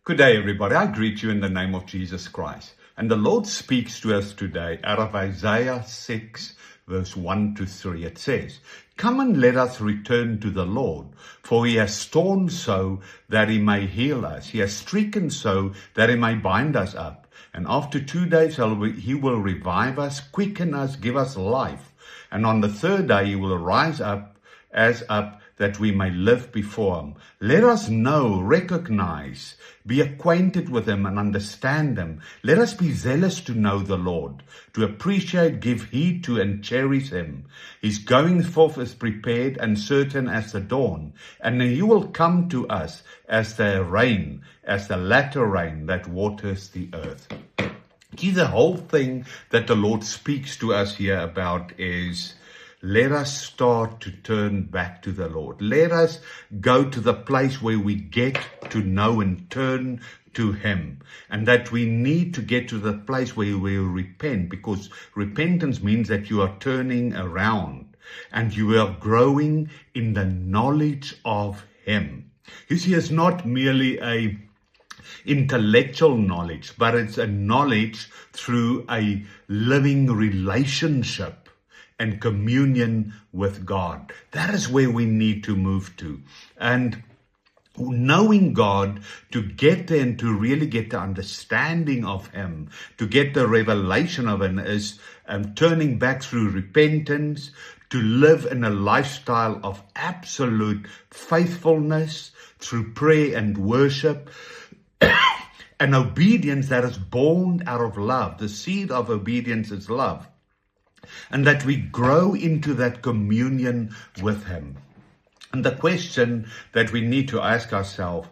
Good day, everybody. I greet you in the name of Jesus Christ. And the Lord speaks to us today out of Isaiah 6, verse 1 to 3. It says, "Come and let us return to the Lord, for he has torn so that he may heal us. He has stricken so that he may bind us up. And after 2 days he will revive us, quicken us, give us life. And on the third day he will rise up that we may live before him. Let us know, recognize, be acquainted with him and understand him. Let us be zealous to know the Lord, to appreciate, give heed to and cherish him. His going forth is prepared and certain as the dawn, and he will come to us as the rain, as the latter rain that waters the earth." See, the whole thing that the Lord speaks to us here about is, let us start to turn back to the Lord. Let us go to the place where we get to know and turn to him. And that we need to get to the place where we repent, because repentance means that you are turning around and you are growing in the knowledge of him. You see, it's not merely a intellectual knowledge, but it's a knowledge through a living relationship and communion with God. That is where we need to move to. And knowing God, to get there and to really get the understanding of him, to get the revelation of him, is turning back through repentance, to live in a lifestyle of absolute faithfulness through prayer and worship, and obedience that is born out of love. The seed of obedience is love. And that we grow into that communion with him. And the question that we need to ask ourselves,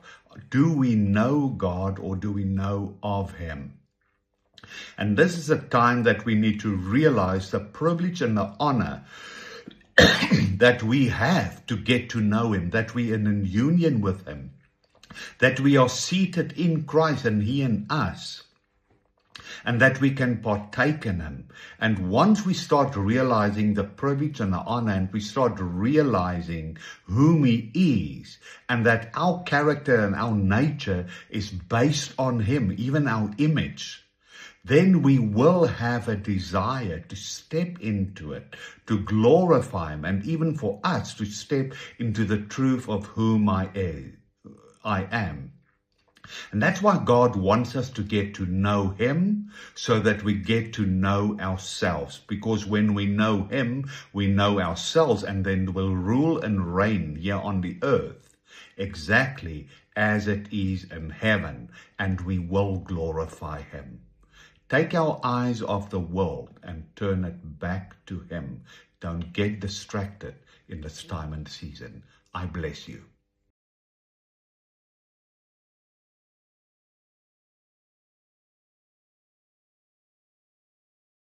do we know God or do we know of him? And this is a time that we need to realize the privilege and the honor that we have to get to know him, that we are in union with him, that we are seated in Christ and he in us, and that we can partake in him. And once we start realizing the privilege and the honor, and we start realizing whom he is, and that our character and our nature is based on him, even our image, then we will have a desire to step into it, to glorify him, and even for us to step into the truth of whom I am. And that's why God wants us to get to know him, so that we get to know ourselves. Because when we know him, we know ourselves, and then we'll rule and reign here on the earth exactly as it is in heaven, and we will glorify him. Take our eyes off the world and turn it back to him. Don't get distracted in this time and season. I bless you.